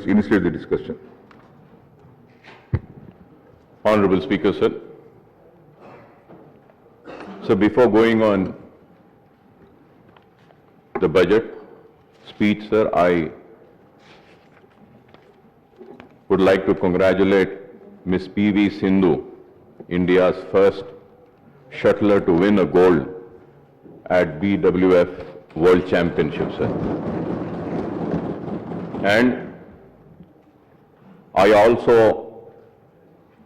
initiate the discussion. Honorable Speaker, sir. So before going on the budget speech, sir, I would like to congratulate Ms. P.V. Sindhu, India's first shuttler to win a gold at BWF World Championship, sir. And I also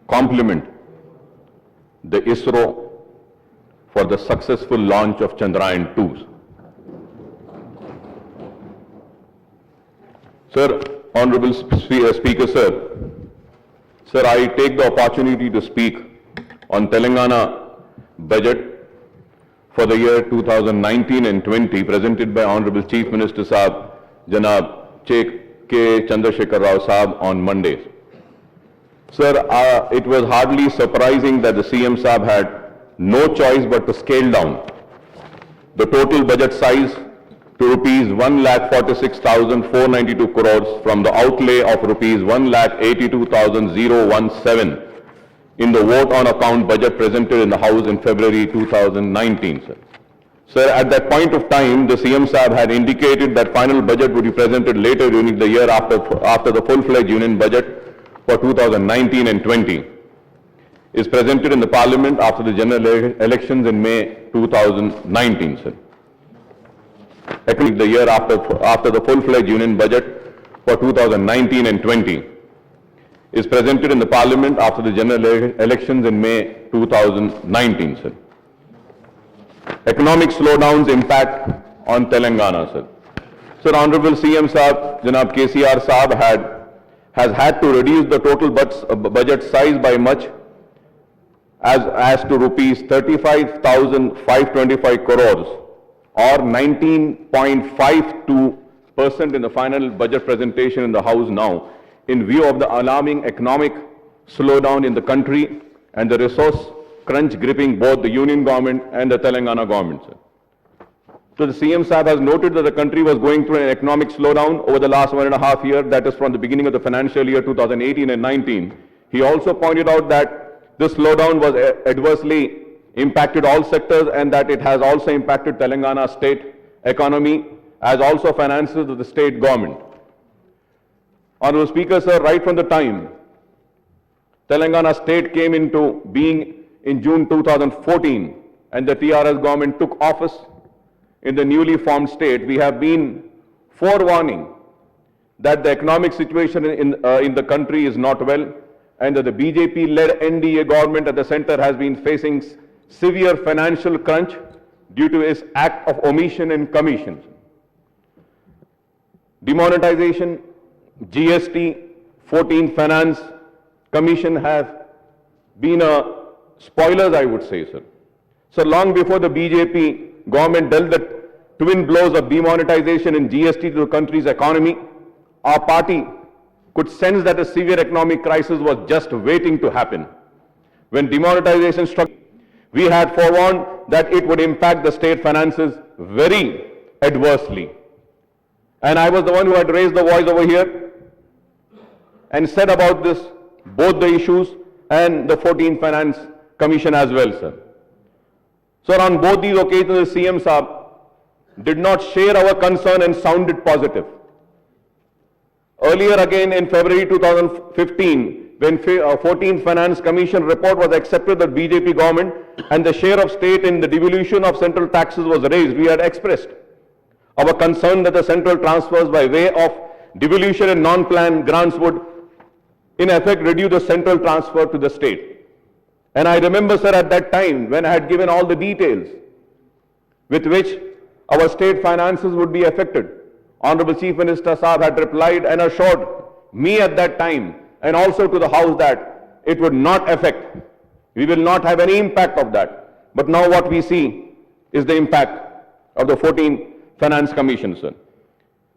compliment the ISRO for the successful launch of Chandrayaan-2. Sir, Honorable Speaker, sir, I take the opportunity to speak on Telangana budget for the year 2019 and 20 presented by Honorable Chief Minister Saab, Janab K. Chandrasekhar Rao Saab on Monday. Sir, it was hardly surprising that the CM Saab had no choice but to scale down the total budget size to rupees 1,46,492 crores from the outlay of rupees 1,82,017 in the vote on account budget presented in the House in February 2019, sir. Sir, at that point of time, the CM Saab had indicated that final budget would be presented later during the year after the full-fledged union budget for 2019 and 20 is presented in the Parliament after the general elections in May 2019, sir. The year after the full-fledged union budget for 2019 and 20 is presented in the Parliament after the general elections in May 2019, sir. Economic slowdown's impact on Telangana, sir. Sir, Honorable CM Saab, Janab KCR Saab has had to reduce the total budget size by much as to rupees 35,525 crores or 19.52% in the final budget presentation in the House now, in view of the alarming economic slowdown in the country and the resource crunch gripping both the Union government and the Telangana government, sir. So the CM Saab has noted that the country was going through an economic slowdown over the last 1.5 years, that is from the beginning of the financial year 2018 and 19. He also pointed out that this slowdown was adversely impacted all sectors and that it has also impacted Telangana state economy as also finances of the state government. Honorable Speaker, sir, right from the time Telangana state came into being in June 2014 and the TRS government took office in the newly formed state, we have been forewarning that the economic situation in the country is not well and that the BJP-led NDA government at the center has been facing severe financial crunch due to its act of omission and commission. Demonetization, GST, 14th Finance Commission have been spoilers, I would say, sir. So long before the BJP government dealt the twin blows of demonetization and GST to the country's economy, our party could sense that a severe economic crisis was just waiting to happen. When demonetization struck, we had forewarned that it would impact the state finances very adversely. And I was the one who had raised the voice over here and said about this, both the issues and the 14th Finance Commission as well, sir. So on both these occasions, the CM Saab did not share our concern and sounded positive. Earlier again in February 2015, when 14th Finance Commission report was accepted by the BJP government and the share of state in the devolution of central taxes was raised, we had expressed our concern that the central transfers by way of devolution and non-plan grants would in effect reduce the central transfer to the state. And I remember, sir, at that time when I had given all the details with which our state finances would be affected, Honorable Chief Minister Saab had replied and assured me at that time and also to the House that it would not affect. We will not have any impact of that. But now what we see is the impact of the 14th Finance Commission, sir.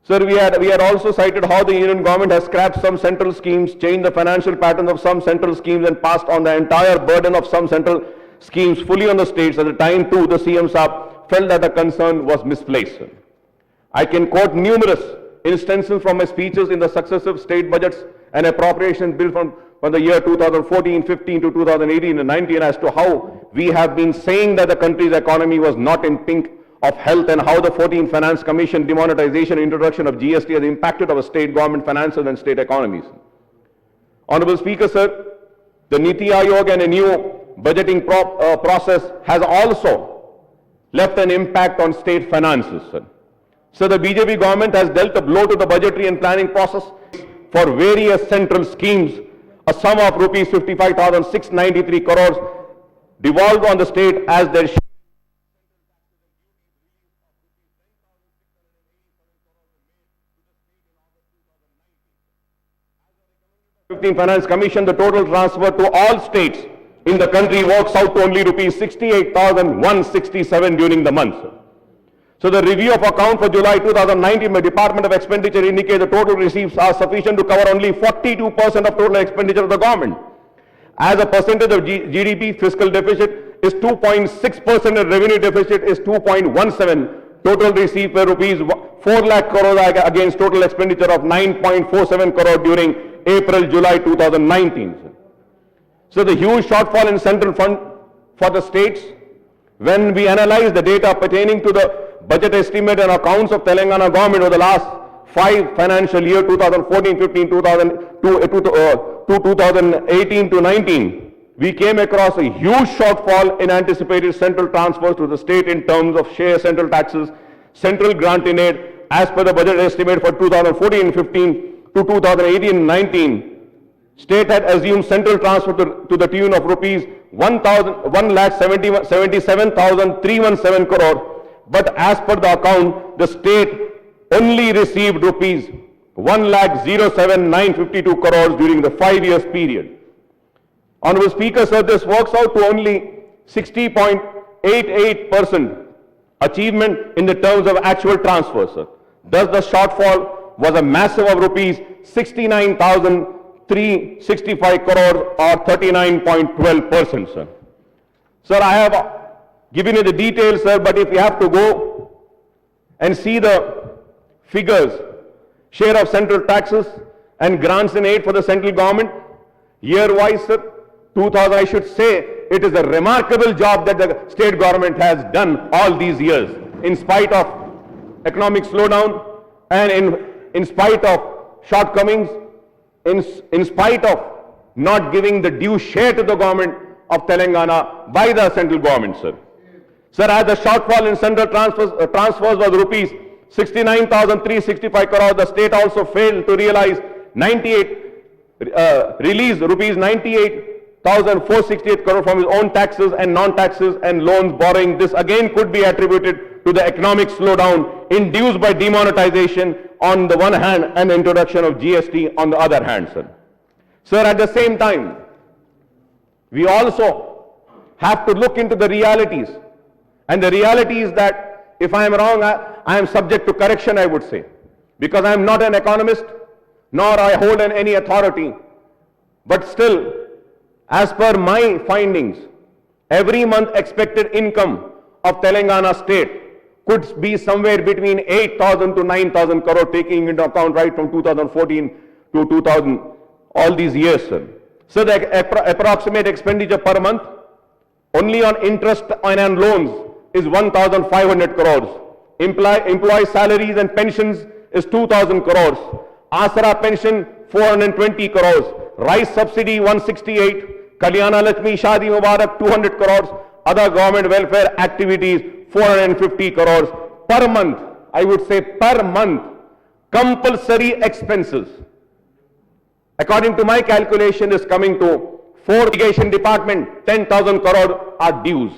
Sir, we had also cited how the Union government has scrapped some central schemes, changed the financial patterns of some central schemes and passed on the entire burden of some central schemes fully on the states. At the time too, the CM Saab felt that the concern was misplaced, sir. I can quote numerous instances from my speeches in the successive state budgets and appropriation bill from the year 2014, 15 to 2018 and 19 as to how we have been saying that the country's economy was not in pink of health and how the 14th Finance Commission demonetization and introduction of GST has impacted our state government finances and state economies. Honorable Speaker, sir, the Niti Aayog and a new budgeting process has also left an impact on state finances, sir. So the BJP government has dealt a blow to the budgetary and planning process for various central schemes. A sum of rupees 55,693 crores devolved on the state as their share. 15th Finance Commission, the total transfer to all states in the country works out to only rupees 68,167 during the month. So the review of account for July 2019 by Department of Expenditure indicates the total receipts are sufficient to cover only 42% of total expenditure of the government. As a percentage of GDP, fiscal deficit is 2.6% and revenue deficit is 2.17%. Total receipts were rupees 4 lakh crore against total expenditure of 9.47 crore during April-July 2019. So the huge shortfall in central fund for the states, when we analyze the data pertaining to the budget estimate and accounts of Telangana government over the last 5 financial year 2014-15 to 2018-19, we came across a huge shortfall in anticipated central transfers to the state in terms of share central taxes, central grant in aid as per the budget estimate for 2014-15 to 2018-19. State had assumed central transfer to the tune of rupees 1,77,317 crore, but as per the account, the state only received rupees 1,07,952 crores during the 5 years period. Honorable Speaker, sir, this works out to only 60.88% achievement in the terms of actual transfers, sir. Thus, the shortfall was a massive of rupees 69,365 crores or 39.12%, sir. Sir, I have given you the details, sir, but if you have to go and see the figures, share of central taxes and grants in aid for the central government, year-wise, sir, 2000, I should say, it is a remarkable job that the state government has done all these years, in spite of economic slowdown and in spite of shortcomings, in spite of not giving the due share to the government of Telangana by the central government, sir. Sir, as the shortfall in central transfers was rupees 69,365 crore, the state also failed to realize release rupees 98,468 crore from its own taxes and non-taxes and loans borrowing. This again could be attributed to the economic slowdown induced by demonetization on the one hand and introduction of GST on the other hand, sir. Sir, at the same time, we also have to look into the realities. And the reality is that if I am wrong, I am subject to correction, I would say, because I am not an economist, nor I hold any authority. But still, as per my findings, every month expected income of Telangana state could be somewhere between 8,000 to 9,000 crore, taking into account right from 2014 to 2000, all these years, sir. So the approximate expenditure per month only on interest and loans is 1,500 crores. Employee salaries and pensions is 2,000 crores. Asara pension 420 crores. Rice subsidy 168. Kalyana Lakshmi Shadi Mubarak 200 crores. Other government welfare activities 450 crores per month. I would say per month. Compulsory expenses, according to my calculation, is coming to 4 irrigation department 10,000 crore are dues.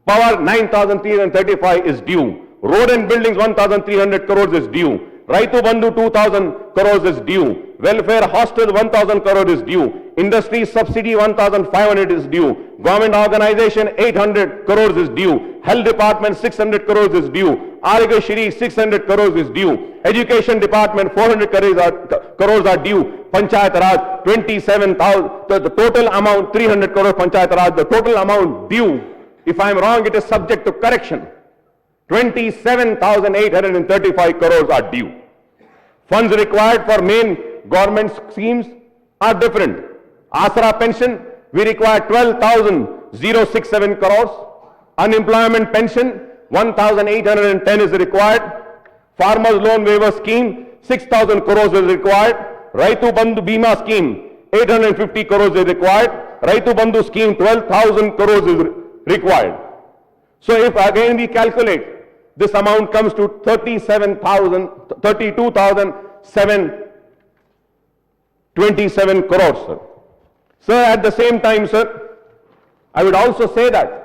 Power 9,335 is due. Road and buildings 1,300 crores is due. Raitu Bandhu 2,000 crores is due. Welfare hostel 1,000 crore is due. Industry subsidy 1,500 is due. Government organization 800 crores is due. Health department 600 crores is due. Arigashiri 600 crores is due. Education department 400 crores are due. Panchayat Raj 27,000. The total amount 300 crore Panchayat Raj. The total amount due, if I am wrong, it is subject to correction. 27,835 crores are due. Funds required for main government schemes are different. Asra pension, we require 12,067 crores. Unemployment pension, 1,810 is required. Farmers loan waiver scheme, 6,000 crores is required. Raitu Bandhu Bima scheme, 850 crores is required. Raitu Bandhu scheme, 12,000 crores is required. So if again we calculate, this amount comes to 32,727 crores, sir. Sir, at the same time, sir, I would also say that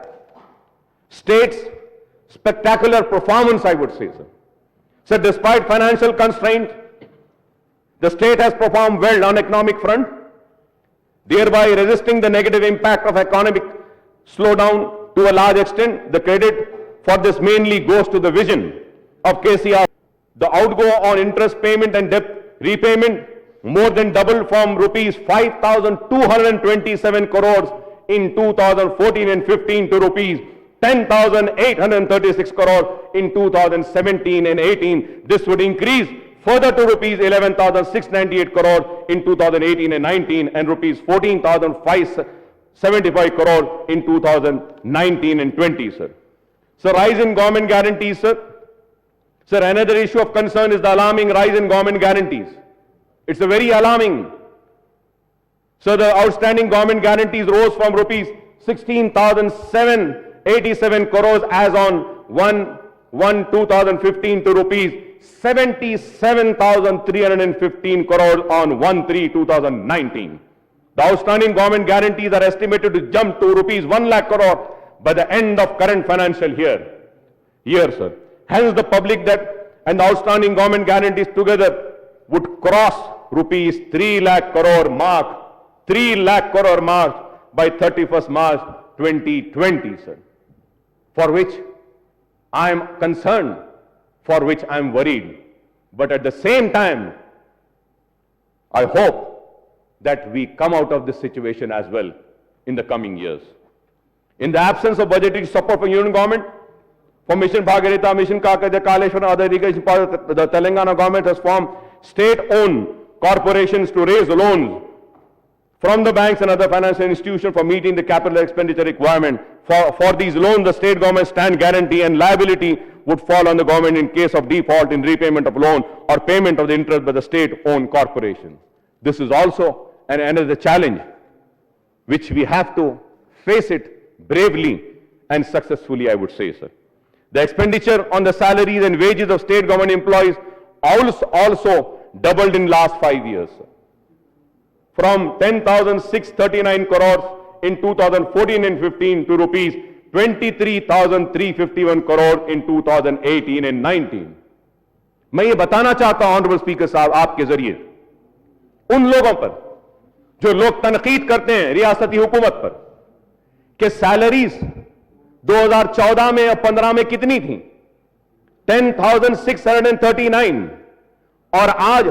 state's spectacular performance, I would say, sir. So despite financial constraints, the state has performed well on economic front, thereby resisting the negative impact of economic slowdown to a large extent. The credit for this mainly goes to the vision of KCR. The outgo on interest payment and debt repayment more than doubled from rupees 5,227 crores in 2014 and 15 to rupees 10,836 crores in 2017 and 18. This would increase further to rupees 11,698 crores in 2018 and 19 and rupees 14,575 crores in 2019 and 20, sir. So rise in government guarantees, sir. Sir, another issue of concern is the alarming rise in government guarantees. It's a very alarming. So the outstanding government guarantees rose from rupees 16,787 crores as on 1/1/2015 to rupees 77,315 crores on 1/3/2019. The outstanding government guarantees are estimated to jump to rupees 1 lakh crore by the end of current financial year, sir. Hence, the public debt and the outstanding government guarantees together would cross rupees 3 lakh crore mark, 3 lakh crore mark by 31st March 2020, sir. For which I am concerned, for which I am worried. But at the same time, I hope that we come out of this situation as well in the coming years. In the absence of budgetary support for union government, for Mission Bhagirath, Mission Kakadya, Kaleshwar and other irrigation projects, the Telangana government has formed state-owned corporations to raise loans from the banks and other financial institutions for meeting the capital expenditure requirement. For these loans, the state government stand guarantee and liability would fall on the government in case of default in repayment of loan or payment of the interest by the state-owned corporation. This is also another challenge which we have to face it bravely and successfully, I would say, sir. The expenditure on the salaries and wages of state government employees also doubled in last 5 years, sir. From 10,639 crores in 2014 and 15 to rupees 23,351 crore in 2018 and 19. मैं ये बताना चाहता हूं honourable speaker साहब आपके जरिए उन लोगों पर जो लोग तनकीद करते हैं रियासती हुकूमत पर कि सैलरीज 2014 में और 15 में कितनी थी 10,639 और आज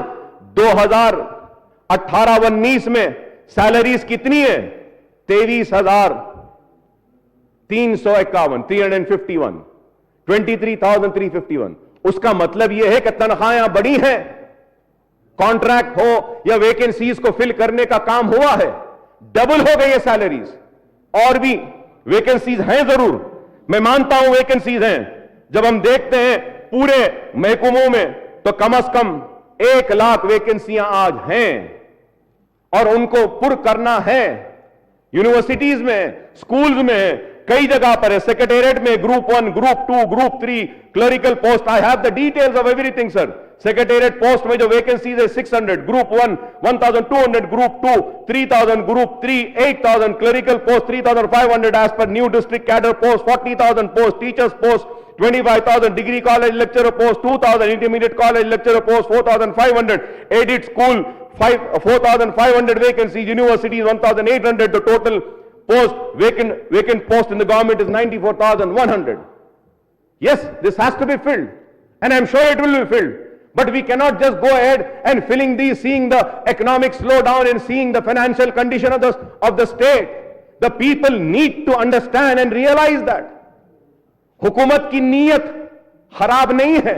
2018-19 में सैलरीज कितनी है 23,351 23,351। उसका मतलब यह है कि तनख्वाहें बढ़ी हैं, कॉन्ट्रैक्ट हो या वैकेंसीज को फिल करने का काम हुआ है, डबल हो गई है सैलरीज। और भी वैकेंसीज हैं जरूर, मैं मानता हूं वैकेंसीज हैं। जब हम देखते हैं पूरे महकमों में तो कम से कम 1 लाख वैकेंसियां आज हैं और उनको पुर करना है। यूनिवर्सिटीज में, स्कूल्स में, कई जगह पर है, सेक्रेटेरिएट में group 1, group 2, group 3 clerical post. I have the details of everything sir. Secretariat post में जो वैकेंसीज है 600, group 1 1200, group 2 3000, group 3 8000, clerical post 3500 as per new district cadre post 40,000 post, teachers post 25,000, degree college lecturer post 2,000, intermediate college lecturer post 4,500, aided school 4,500 vacancies, universities 1,800. The total vacant post in the government is 94,100. Yes, this has to be filled, and I'm sure it will be filled. But we cannot just go ahead and filling these, seeing the economic slowdown and seeing the financial condition of the state. The people need to understand and realize that हुकूमत की नीयत खराब नहीं है,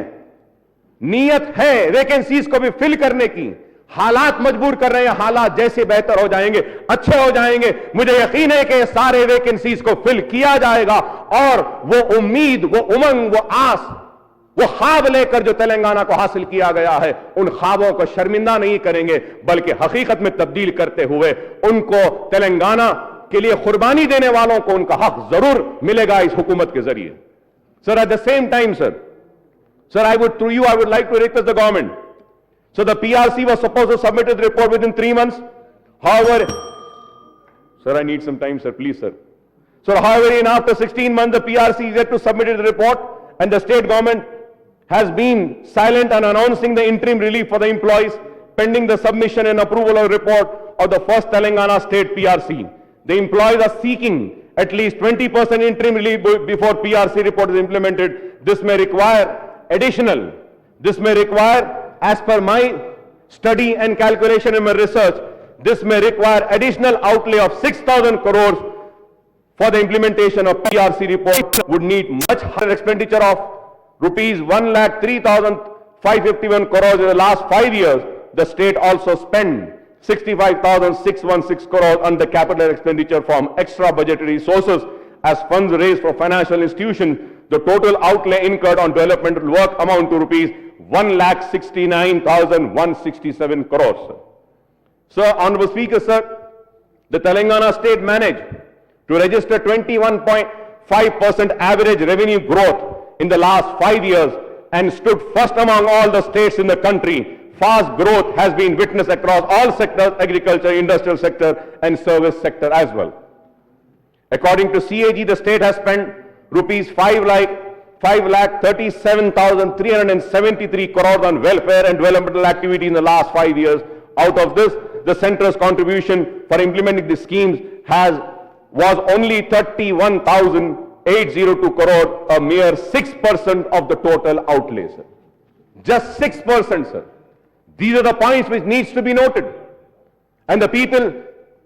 नीयत है vacancies को भी फिल करने की, हालात मजबूर कर रहे हैं, हालात जैसे बेहतर हो जाएंगे, अच्छे हो जाएंगे, मुझे यकीन है कि सारे वैकेंसीज को फिल किया जाएगा और वो उम्मीद, वो उमंग, वो आस, वो ख्वाब लेकर जो तेलंगाना को हासिल किया गया है, उन ख्वाबों को शर्मिंदा नहीं करेंगे, बल्कि हकीकत में तब्दील करते हुए उनको तेलंगाना के लिए कुर्बानी देने वालों को उनका हक जरूर मिलेगा इस हुकूमत के जरिए। Sir, at the same time sir, I would like to request the government. So the PRC was supposed to submit its report within 3 months. However, sir, I need some time, sir, please, sir. So, however, in after 16 months, the PRC is yet to submit its report, and the state government has been silent on announcing the interim relief for the employees, pending the submission and approval of report of the first Telangana state PRC. The employees are seeking at least 20% interim relief before PRC report is implemented. This may require as per my study and calculation in my research, this may require additional outlay of 6,000 crores for the implementation of PRC report, would need much higher expenditure of rupees 1,03,551 crores in the last 5 years. The state also spent 65,616 crores on the capital expenditure from extra budgetary sources as funds raised for financial institutions. The total outlay incurred on developmental work amount to rupees 1,69,167 crores. Sir, Honorable Speaker, sir, the Telangana state managed to register 21.5% average revenue growth in the last 5 years and stood first among all the states in the country. Fast growth has been witnessed across all sectors, agriculture, industrial sector and service sector as well. According to CAG, the state has spent rupees 5,37,373 crores on welfare and developmental activity in the last 5 years. Out of this, the centre's contribution for implementing the schemes was only 31,802 crores, a mere 6% of the total outlay, sir. Just 6%, sir. These are the points which needs to be noted. And the people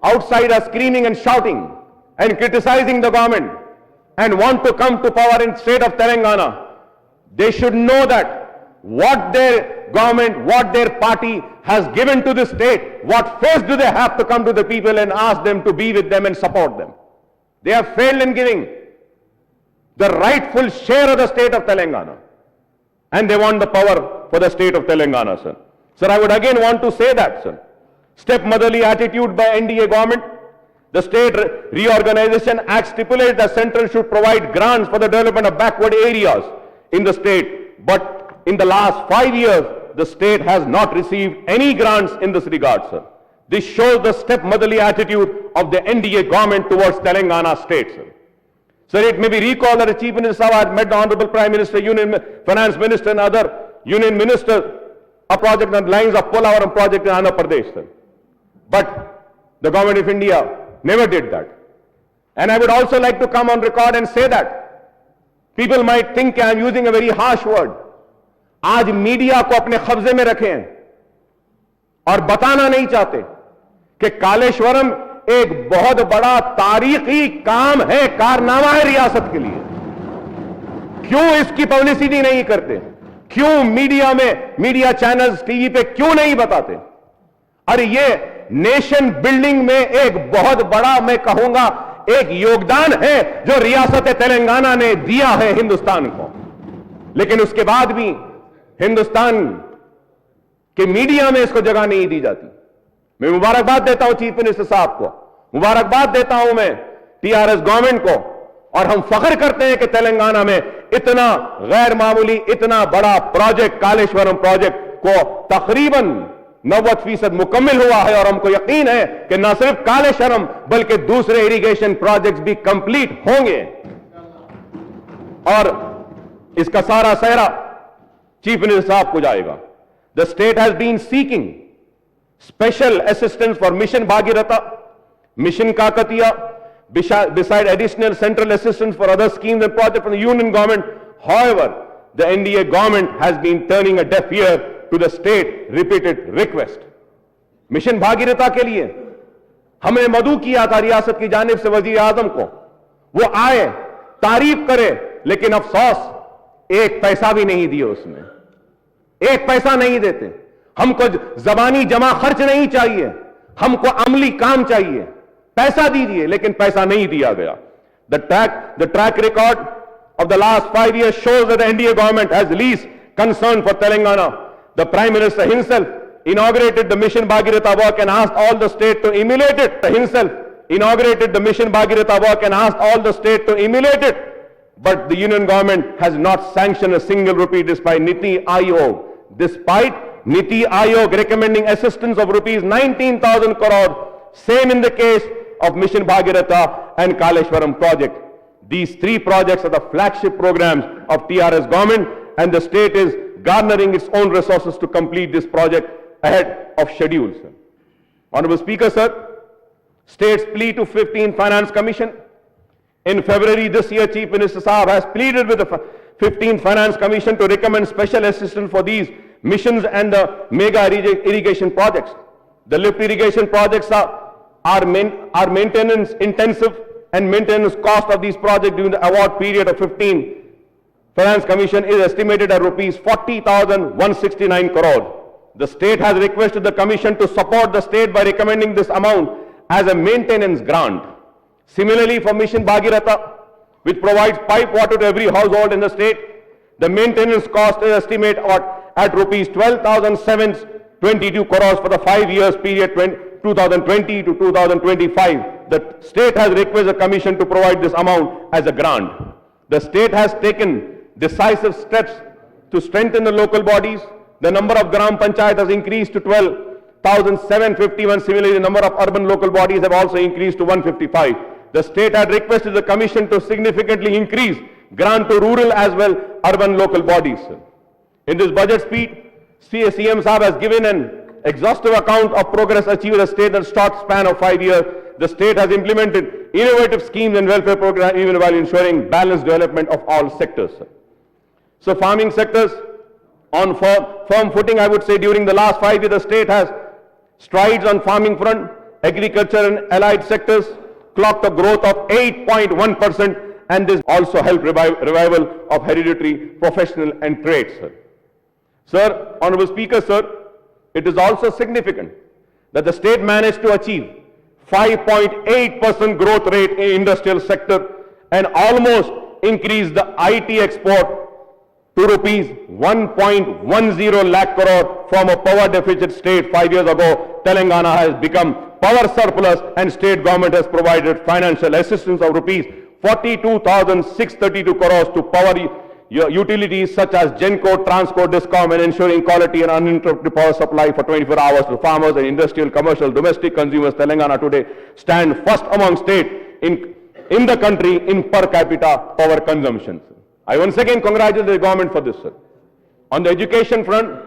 outside are screaming and shouting and criticizing the government and want to come to power in state of Telangana. They should know that what their government, what their party has given to the state, what face do they have to come to the people and ask them to be with them and support them? They have failed in giving the rightful share of the state of Telangana. And they want the power for the state of Telangana, sir. Sir, I would again want to say that, sir. Stepmotherly attitude by NDA government. The State Reorganization Act stipulates that Central should provide grants for the development of backward areas in the state. But in the last 5 years, the state has not received any grants in this regard, sir. This shows the stepmotherly attitude of the NDA government towards Telangana state, sir. Sir, it may be recalled that the Chief Minister had met the Honorable Prime Minister, Union Finance Minister and other Union Ministers a project on the lines of Polavaram project in Andhra Pradesh, sir. But the government of India never did that. And I would also like to come on record and say that people might think I am using a very harsh word. आज media को अपने कब्जे में रखें और बताना नहीं चाहते कि कालेश्वरम एक बहुत बड़ा तारीखी काम है, कारनामा है रियासत के लिए। क्यों इसकी पब्लिसिटी नहीं करते? क्यों मीडिया में, मीडिया चैनल्स, टीवी पे क्यों नहीं बताते? अरे ये नेशन बिल्डिंग में एक बहुत बड़ा, मैं कहूंगा, एक योगदान है जो रियासत तेलंगाना ने दिया है हिंदुस्तान को। लेकिन उसके बाद भी हिंदुस्तान के मीडिया में इसको जगह नहीं दी जाती। मैं मुबारकबाद देता हूं चीफ मिनिस्टर साहब को, मुबारकबाद देता हूं मैं टीआरएस गवर्नमेंट को, और हम फख्र करते हैं कि तेलंगाना में इतना गैर मामूली, इतना बड़ा प्रोजेक्ट, कालेश्वरम प्रोजेक्ट को तकरीबन 90% मुकम्मिल हुआ है। और हमको यकीन है कि न सिर्फ कालेश्वरम बल्कि दूसरे इरिगेशन प्रोजेक्ट्स भी कंप्लीट होंगे और इसका सारा सेहरा चीफ मिनिस्टर साहब को जाएगा। The state has been seeking special assistance for mission Bhagiratha, mission Kakatiya, beside additional central assistance for other schemes and projects from the union government. However, the NDA government has been turning a deaf ear to the state repeated request. Mission Bhagiratha के लिए हमने मदऊ किया था रियासत की जानिब से वजीर आजम को, वो आए, तारीफ करे, लेकिन अफसोस एक पैसा भी नहीं दिए उसने, एक पैसा नहीं देते। हमको जबानी जमा खर्च नहीं चाहिए, हमको अमली काम चाहिए। पैसा दीजिए, लेकिन पैसा नहीं दिया गया। The track record of the last 5 years shows that the NDA government has least concern for Telangana. The Prime Minister himself inaugurated the Mission Bhagirath work and asked all the state to emulate it. Himself inaugurated the Mission Bhagirath work and asked all the state to emulate it. But the union government has not sanctioned a single rupee despite Niti Aayog. Despite Niti Aayog recommending assistance of rupees 19,000 crore. Same in the case of Mission Bhagiratha and Kaleshwaram project. These three projects are the flagship programs of TRS government, and the state is garnering its own resources to complete this project ahead of schedule, sir. Honorable Speaker, sir, state's plea to 15th Finance Commission. In February this year, Chief Minister Saab has pleaded with the 15th Finance Commission to recommend special assistance for these missions and the mega irrigation projects. The lift irrigation projects are maintenance intensive, and maintenance cost of these projects during the award period of 15 Finance Commission is estimated at rupees 40,169 crore. The state has requested the commission to support the state by recommending this amount as a maintenance grant. Similarly, for Mission Bhagiratha, which provides pipe water to every household in the state, the maintenance cost is estimated at rupees 12,722 crores for the 5 years period 2020 to 2025. The state has requested the commission to provide this amount as a grant. The state has taken decisive steps to strengthen the local bodies. The number of Gram Panchayat has increased to 12,751. Similarly, the number of urban local bodies have also increased to 155. The state had requested the commission to significantly increase grant to rural as well urban local bodies. In this budget speech, CM Saab has given an exhaustive account of progress achieved in the state in a short span of 5 years. The state has implemented innovative schemes and welfare programs even while ensuring balanced development of all sectors. So farming sectors on firm footing, I would say during the last 5 years, the state has strides on farming front. Agriculture and allied sectors clocked a growth of 8.1%, and this also helped revival of hereditary, professional and trade, sir. Sir, Honorable Speaker, sir, it is also significant that the state managed to achieve 5.8% growth rate in industrial sector and almost increase the IT export to rupees 1.10 lakh crore from a power deficit state 5 years ago. Telangana has become power surplus, and state government has provided financial assistance of rupees 42,632 crores to power utilities such as Genco, Transco, Discom, and ensuring quality and uninterrupted power supply for 24 hours to farmers and industrial, commercial, domestic consumers. Telangana today stand first among states in the country in per capita power consumption. I once again congratulate the government for this, sir. On the education front,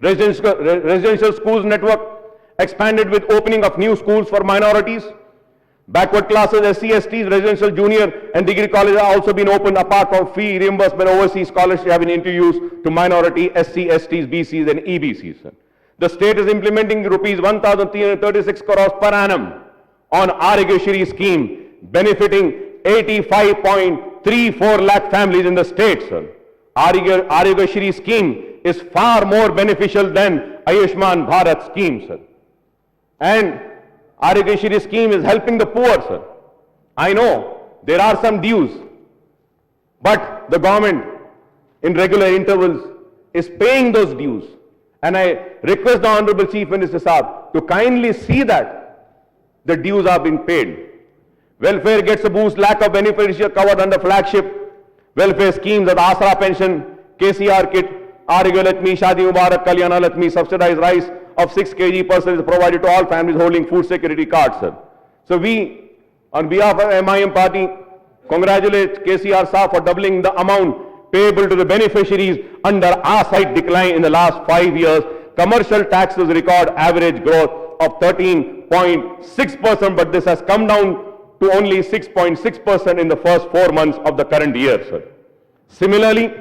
residential schools network expanded with opening of new schools for minorities. Backward classes, SC, STs, residential junior and degree colleges have also been opened. Apart from fee reimbursement, overseas scholarships have been introduced to minority, SC, STs, BCs and EBCs. The state is implementing rupees 1,336 crores per annum on Arigashiri scheme, benefiting 85.34 lakh families in the state, sir. Arigashiri scheme is far more beneficial than Ayushman Bharat scheme, sir. And Arigashiri scheme is helping the poor, sir. I know there are some dues, but the government in regular intervals is paying those dues. And I request the Honorable Chief Minister Saab to kindly see that the dues are being paid. Welfare gets a boost, lack of beneficiaries covered under flagship welfare schemes of Asra pension, KCR kit, Arigya Latmi, Shadi Mubarak, Kalyana Latmi, subsidized rice of 6 kg per person is provided to all families holding food security cards, sir. So we, on behalf of MIM party, congratulate KCR Saab for doubling the amount payable to the beneficiaries under our side decline in the last 5 years. Commercial taxes record average growth of 13.6%, but this has come down to only 6.6% in the first 4 months of the current year, sir. Similarly,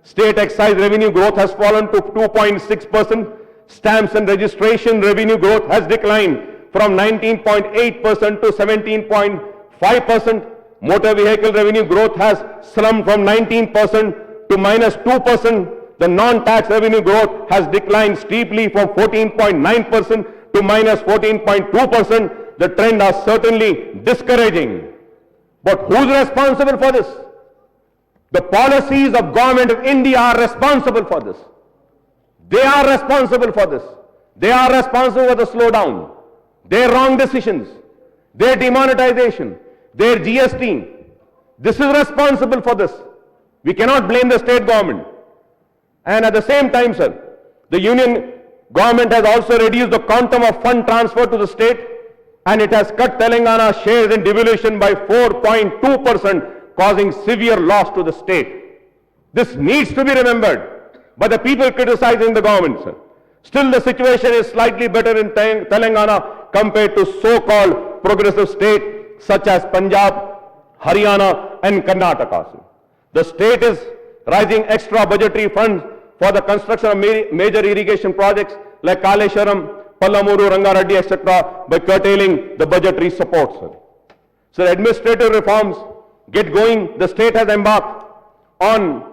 state excise revenue growth has fallen to 2.6%. Stamps and registration revenue growth has declined from 19.8% to 17.5%. Motor vehicle revenue growth has slumped from 19% to -2%. the non-tax revenue growth has declined steeply from 14.9% to minus 14.2%. The trend is certainly discouraging. But who's responsible for this? The policies of Government of India are responsible for this. They are responsible for this. They are responsible for the slowdown, their wrong decisions, their demonetization, their GST. This is responsible for this. We cannot blame the state government. And at the same time, sir, the union government has also reduced the quantum of fund transfer to the state, and it has cut Telangana shares in devolution by 4.2%, causing severe loss to the state. This needs to be remembered by the people criticizing the government, sir. Still, the situation is slightly better in Telangana compared to so-called progressive states such as Punjab, Haryana and Karnataka, sir. The state is raising extra budgetary funds for the construction of major irrigation projects like Kaleshwaram, Pallamuru, Rangareddy, etc. by curtailing the budgetary support, sir. So administrative reforms get going. The state has embarked on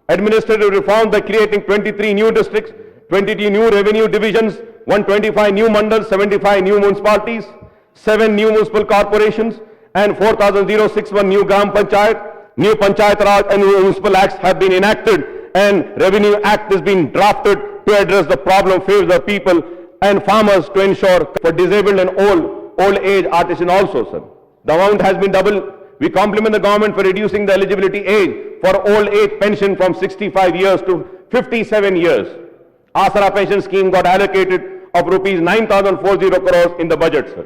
administrative reform by creating 23 new districts, 22 new revenue divisions, 125 new mandals, 75 new municipalities, 7 new municipal corporations, and 4,061 new Gram Panchayat. New Panchayat Raj and municipal acts have been enacted, and Revenue Act is being drafted to address the problem faced by people and farmers to ensure for disabled and old age artisans also, sir. The amount has been doubled. We compliment the government for reducing the eligibility age for old age pension from 65 years to 57 years. Asara pension scheme got allocated of rupees 9,040 crores in the budget, sir.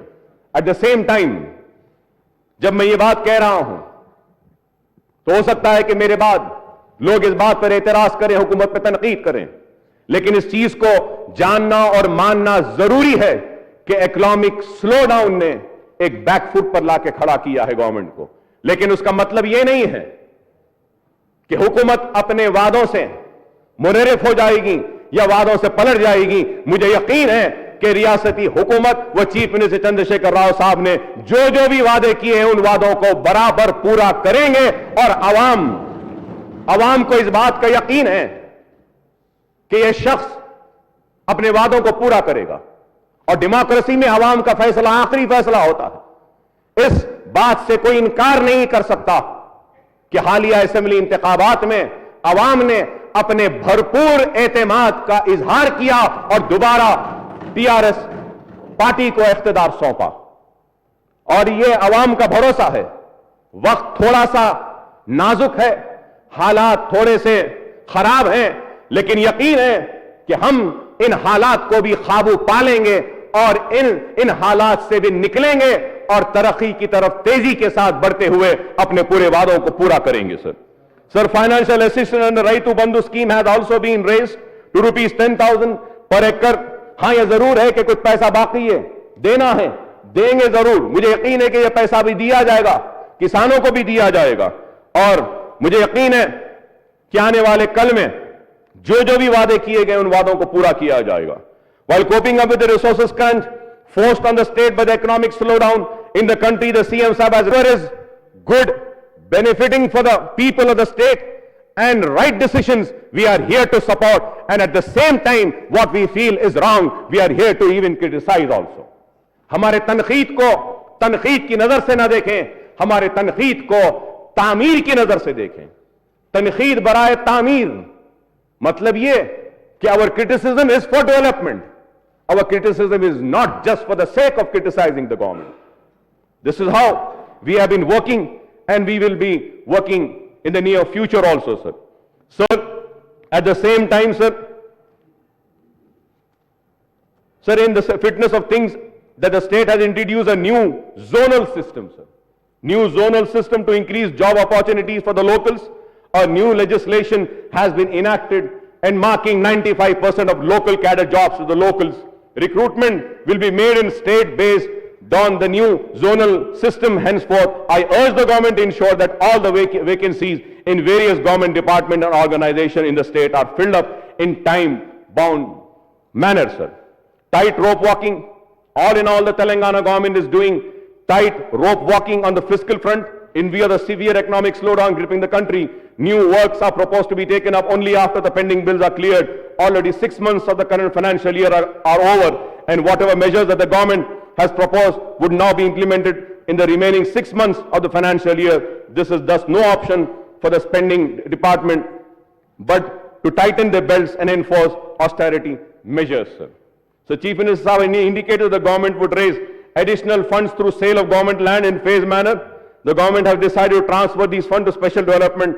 At the same time, जब मैं ये बात कह रहा हूं, तो हो सकता है कि मेरे बाद लोग इस बात पर एतराज करें, हुकूमत पर तनकीद करें, लेकिन इस चीज को जानना और मानना जरूरी है कि इकोनॉमिक स्लो डाउन ने एक बैकफुट पर लाके खड़ा किया है गवर्नमेंट को। लेकिन उसका मतलब यह नहीं है कि हुकूमत अपने वादों से मुनहरिफ हो जाएगी या वादों से पलट जाएगी। मुझे यकीन है कि रियासती हुकूमत व चीफ मिनिस्टर चंद्रशेखर राव साहब ने जो भी वादे किए हैं उन वादों को बराबर पूरा करेंगे, और अवाम को इस बात का यकीन है कि यह शख्स अपने वादों को पूरा करेगा। और डेमोक्रेसी में अवाम का फैसला आखिरी फैसला होता है। इस बात से कोई इनकार नहीं कर सकता कि हालिया असेंबली इंतखाबात में अवाम ने अपने भरपूर एतमाद का इजहार किया और दोबारा टीआरएस पार्टी को इख्तिदार सौंपा, और यह अवाम का भरोसा है। वक्त थोड़ा सा नाजुक है, हालात थोड़े से खराब हैं, लेकिन यकीन है कि हम इन हालात को भी काबू पा लेंगे और इन हालात से भी निकलेंगे और तरक्की की तरफ तेजी के साथ बढ़ते हुए अपने पूरे वादों को पूरा करेंगे, sir. Sir, financial assistance under Raitu Bandhu scheme has also been raised to rupees 10,000 per acre. हाँ, यह जरूर है कि कुछ पैसा बाकी है, देना है, देंगे जरूर। मुझे यकीन है कि यह पैसा भी दिया जाएगा, किसानों को भी दिया जाएगा, और मुझे यकीन है कि आने वाले कल में जो भी वादे किए गए उन वादों को पूरा किया जाएगा। While coping up with the resources crunch forced on the state by the economic slowdown in the country, the CM Sahib has there is good benefiting for the people of the state and right decisions we are here to support, and at the same time what we feel is wrong we are here to even criticize also. हमारे तनकीद को तनकीद की नजर से ना देखें, हमारे तनकीद को तामीर की नजर से देखें। तनकीद बराए तामीर मतलब ये कि our criticism is for development. Our criticism is not just for the sake of criticizing the government. This is how we have been working, and we will be working in the near future also, sir. So, at the same time, sir, in the fitness of things that the state has introduced a new zonal system, sir. New zonal system to increase job opportunities for the locals. A new legislation has been enacted and marking 95% of local cadre jobs to the locals. Recruitment will be made in state-based on the new zonal system henceforth. I urge the government to ensure that all the vacancies in various government departments and organizations in the state are filled up in time-bound manner, sir. Tight rope walking. All in all, the Telangana government is doing tight rope walking on the fiscal front in view of the severe economic slowdown gripping the country. New works are proposed to be taken up only after the pending bills are cleared. Already 6 months of the current financial year are over, and whatever measures that the government has proposed would now be implemented in the remaining 6 months of the financial year. This is thus no option for the spending department but to tighten their belts and enforce austerity measures, sir. So Chief Minister Saab indicated the government would raise additional funds through sale of government land in phased manner. The government has decided to transfer these funds to Special Development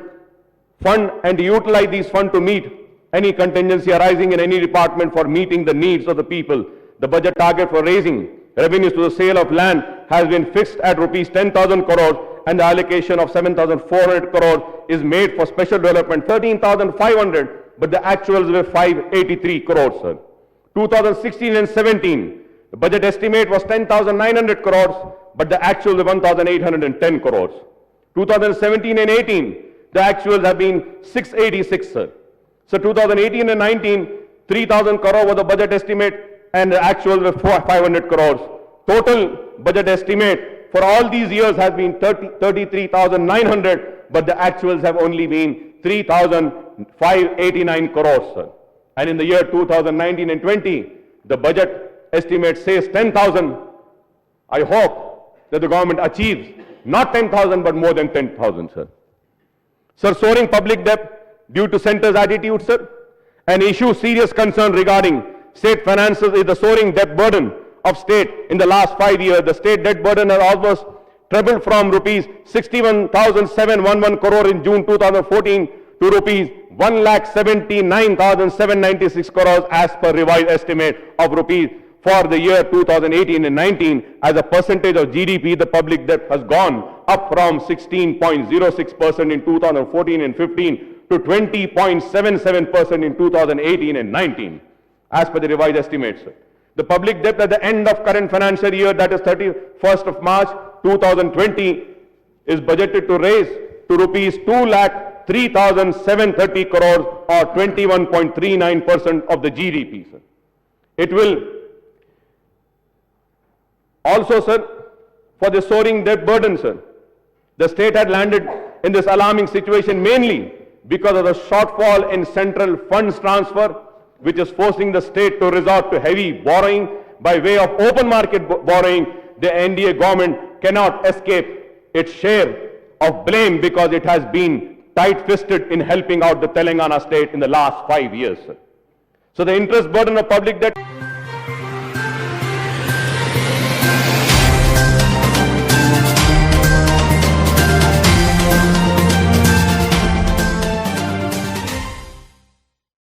Fund and utilize these funds to meet any contingency arising in any department for meeting the needs of the people. The budget target for raising revenues to the sale of land has been fixed at rupees 10,000 crores, and the allocation of 7,400 crores is made for special development 13,500, but the actuals were 583 crores, sir. 2016 and 17, the budget estimate was 10,900 crores, but the actuals were 1,810 crores. 2017 and 18, the actuals have been 686, sir. So 2018 and 19, 3,000 crores was the budget estimate, and the actuals were 500 crores. Total budget estimate for all these years has been 33,900, but the actuals have only been 3,589 crores, sir. And in the year 2019 and 20, the budget estimate says 10,000. I hope that the government achieves not 10,000 but more than 10,000, sir. Sir, soaring public debt due to centre's attitude, sir, an issue serious concern regarding state finances is the soaring debt burden of state in the last 5 years. The state debt burden has almost trebled from rupees 61,711 crore in June 2014 to rupees 1,79,796 crores as per revised estimate of rupees for the year 2018 and 19. As a percentage of GDP, the public debt has gone up from 16.06% in 2014 and 15 to 20.77% in 2018 and 19, as per the revised estimates. The public debt at the end of current financial year, that is 31st of March 2020, is budgeted to raise to rupees 2,03,730 crores or 21.39% of the GDP, sir. It will also, sir, for the soaring debt burden, sir, the state had landed in this alarming situation mainly because of the shortfall in central funds transfer, which is forcing the state to resort to heavy borrowing by way of open market borrowing. The NDA government cannot escape its share of blame because it has been tight-fisted in helping out the Telangana state in the last 5 years, sir. So the interest burden of public debt